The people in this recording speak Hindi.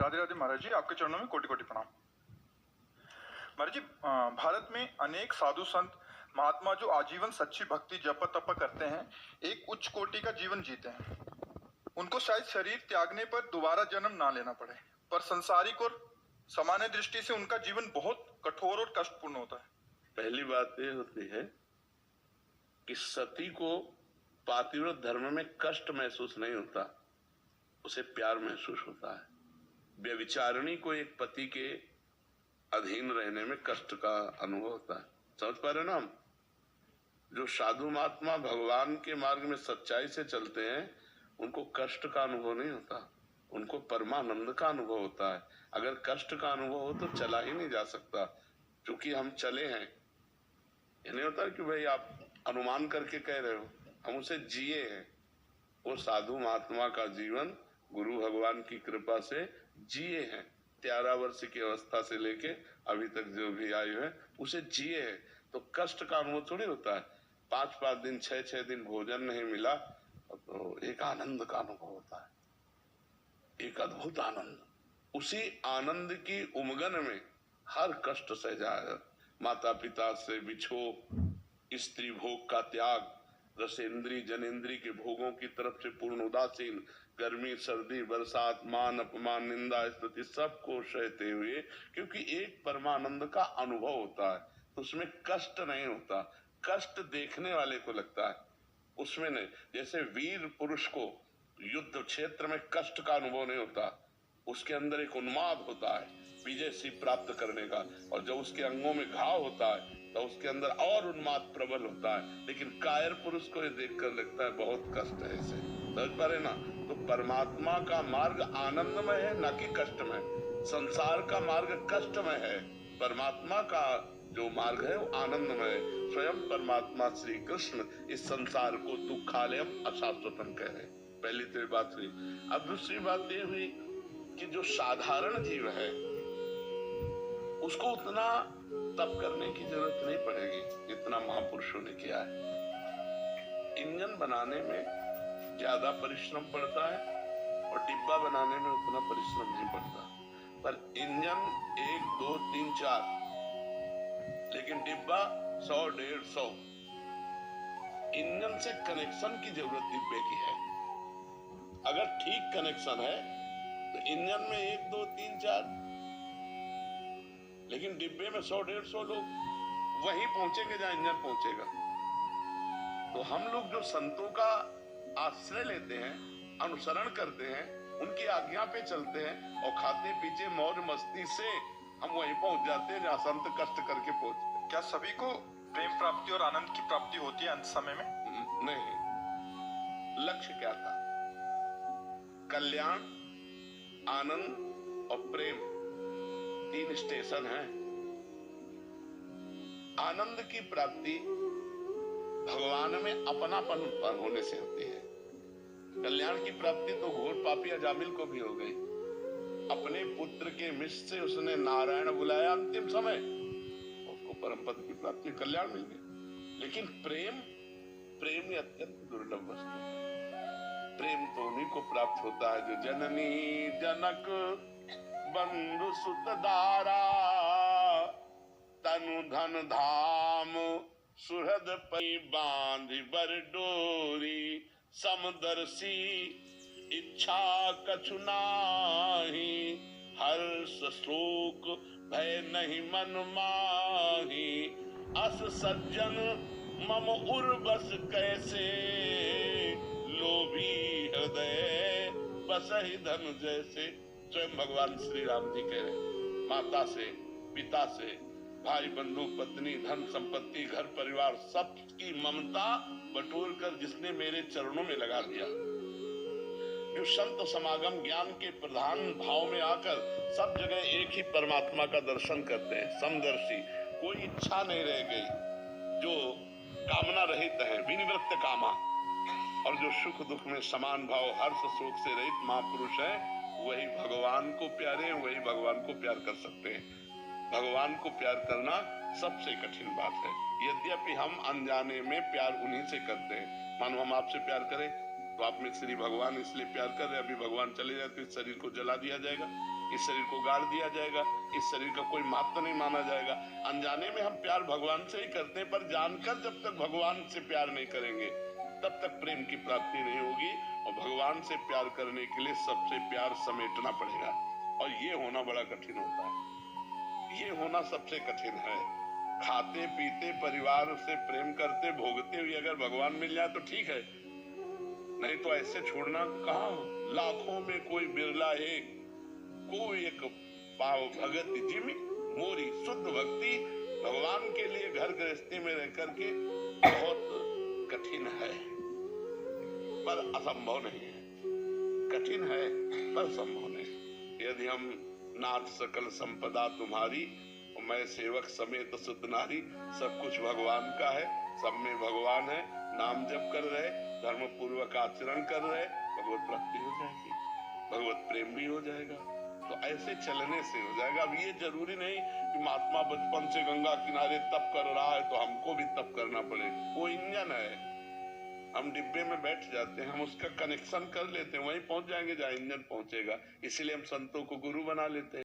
राधे राधे महाराज जी, आपके चरणों में कोटि कोटि प्रणाम। महाराज जी, भारत में अनेक साधु संत महात्मा जो आजीवन सच्ची भक्ति जप तप करते हैं, एक उच्च कोटि का जीवन जीते हैं। उनको शायद शरीर त्यागने पर दोबारा जन्म ना लेना पड़े, पर संसारिक और सामान्य दृष्टि से उनका जीवन बहुत कठोर और कष्टपूर्ण होता है। पहली बात यह होती है कि सती को पातिव्रत धर्म में कष्ट महसूस नहीं होता, उसे प्यार महसूस होता है। व्यभिचारिणी को एक पति के अधीन रहने में कष्ट का अनुभव होता है। समझ पा रहे ना हम? जो साधु महात्मा भगवान के मार्ग में सच्चाई से चलते हैं, उनको कष्ट का अनुभव नहीं होता, उनको परमानंद का अनुभव होता है। अगर कष्ट का अनुभव हो तो चला ही नहीं जा सकता। क्योंकि हम चले हैं, ये नहीं होता कि भाई आप अनुमान करके कह रहे हो, हम उसे जिए हैं। वो साधु महात्मा का जीवन गुरु भगवान की कृपा से जिए हैं। 13 वर्ष की अवस्था से लेके अभी तक जो भी आयु है उसे जिए हैं। तो कष्ट का अनुभव थोड़ी होता है। 5-5 दिन 6-6 दिन भोजन नहीं मिला तो एक आनंद का अनुभव होता है, एक अद्भुत आनंद। उसी आनंद की उमगन में हर कष्ट सह जाए। माता पिता से बिछोह, स्त्री भोग का त्याग, रसेंद्री जनेंद्री के भोगों की तरफ से पूर्ण उदासीन, गर्मी सर्दी बरसात मान अपमान निंदा स्तुति सबको सहते हुए, क्योंकि एक परमानंद का अनुभव होता है तो उसमें कष्ट नहीं होता। कष्ट देखने वाले को लगता है, उसमें नहीं। जैसे वीर पुरुष को युद्ध क्षेत्र में कष्ट का अनुभव नहीं होता, उसके अंदर एक उन्माद होता है विजय सी प्राप्त करने का, और जब उसके अंगों में घाव होता है तो उसके अंदर और उन्माद प्रबल होता है। लेकिन कायर पुरुष को ये देखकर लगता है बहुत कष्ट है इसे। समझ पा रहे ना? तो परमात्मा का मार्ग आनंदमय है, न कि कष्टमय। संसार का मार्ग कष्टमय है, परमात्मा का जो मार्ग है वो आनंदमय है। स्वयं परमात्मा श्री कृष्ण इस संसार को दुखालयम अशाश्वतम कह रहे। पहली तो ये बात हुई। अब दूसरी बात ये हुई कि जो साधारण जीव है उसको उतना तप करने की जरूरत नहीं पड़ेगी जितना महापुरुषों ने किया है। इंजन बनाने में ज्यादा परिश्रम पड़ता है और डिब्बा बनाने में उतना परिश्रम नहीं पड़ता। पर इंजन 1 2 3 4, लेकिन डिब्बा 100-150। इंजन से कनेक्शन की जरूरत डिब्बे की है। अगर ठीक कनेक्शन है तो इंजन में 1 2 3 4, लेकिन डिब्बे में 100-150 लोग वहीं पहुंचेंगे जहां इंजन पहुंचेगा। तो हम लोग जो संतों का आश्रय लेते हैं, अनुसरण करते हैं, उनकी आज्ञा पे चलते हैं और खाते पीछे मौज मस्ती से हम वहीं पहुंच जाते हैं जहां संत कष्ट करके पहुंचते। क्या सभी को प्रेम प्राप्ति और आनंद की प्राप्ति होती है अंत समय में? नहीं। लक्ष्य क्या था? कल्याण, आनंद और प्रेम, 3 स्टेशन हैं। आनंद की प्राप्ति भगवान में अपनापन होने से होती है। कल्याण की प्राप्ति तो घोर पापी अजामिल को भी हो गई। अपने पुत्र के मिष से उसने नारायण बुलाया अंतिम समय, उसको परम पद की प्राप्ति, कल्याण मिल गया। लेकिन प्रेम ही अत्यंत दुर्लभ वस्तु है। प्रेम तो उन्हीं को प्राप्त होता है जो जननी जनक बंधु सुत दारा, तनु धन धाम सुहृद पई बांधि बर डोरी, समदर्शी इच्छा कछु नाही, हर्ष शोक भय नहीं मन माही, अस सज्जन मम उर्वस कैसे, लोभी हृदय बसहि धन जैसे। स्वयं भगवान श्री राम जी कह रहे, माता से, पिता से, भाई बंधु पत्नी धन संपत्ति घर परिवार सबकी ममता बटोर कर जिसने मेरे चरणों में लगा दिया, जो संत समागम ज्ञान के प्रधान भाव में आकर सब जगह एक ही परमात्मा का दर्शन करते हैं, समदर्शी, कोई इच्छा नहीं रह गई, जो कामना रहित है, विनिवृत्त कामा, और जो सुख दुख में समान भाव हर्ष शोक से रहित महापुरुष है, वही भगवान को प्यारे हैं, वही भगवान को प्यार कर सकते हैं। भगवान को प्यार करना सबसे कठिन बात है। यद्यपि हम अनजाने में प्यार उन्हीं से करते हैं। मानो हम आपसे प्यार करें तो आप में श्री भगवान इसलिए प्यार कर रहे, अभी भगवान चले जाए तो इस शरीर को जला दिया जाएगा। इस शरीर को गाड़ दिया जाएगा, इस शरीर का कोई महत्व नहीं माना जाएगा। अनजाने में हम प्यार भगवान से ही करते हैं, पर जानकर जब तक भगवान से प्यार नहीं करेंगे तब तक प्रेम की प्राप्ति नहीं होगी। और भगवान से प्यार करने के लिए सबसे प्यार समेटना पड़ेगा, और ये होना बड़ा कठिन होता है। ये होना सबसे कठिन है। खाते पीते परिवार से प्रेम करते भोगते हुए अगर भगवान मिल जाए तो ठीक है, नहीं तो ऐसे छोड़ना कहाँ। लाखों में कोई बिरला एक, कोई एक पाव भगत जिमी मोरी शुद्ध भक्ति। भगवान के लिए घर गृहस्थी में रह करके बहुत कठिन है, पर असंभव नहीं है। कठिन है पर संभव नहीं। यदि हम नाथ सकल संपदा तुम्हारी, मैं सेवक समेत सुत नारी, सब कुछ भगवान का है, सब में भगवान है, नाम जप कर रहे, धर्म पूर्वक आचरण कर रहे, भगवत प्राप्ति हो जाएगी, भगवत प्रेम भी हो जाएगा। तो ऐसे चलने से हो जाएगा। अब ये जरूरी नहीं कि महात्मा बचपन से गंगा किनारे तप कर रहा है तो हमको भी तप करना पड़ेगा। वो इंजन है, हम डिब्बे में बैठ जाते हैं, हम उसका कनेक्शन कर लेते हैं, वहीं पहुंच जाएंगे जहाँ इंजन पहुंचेगा। इसीलिए हम संतों को गुरु बना लेते हैं।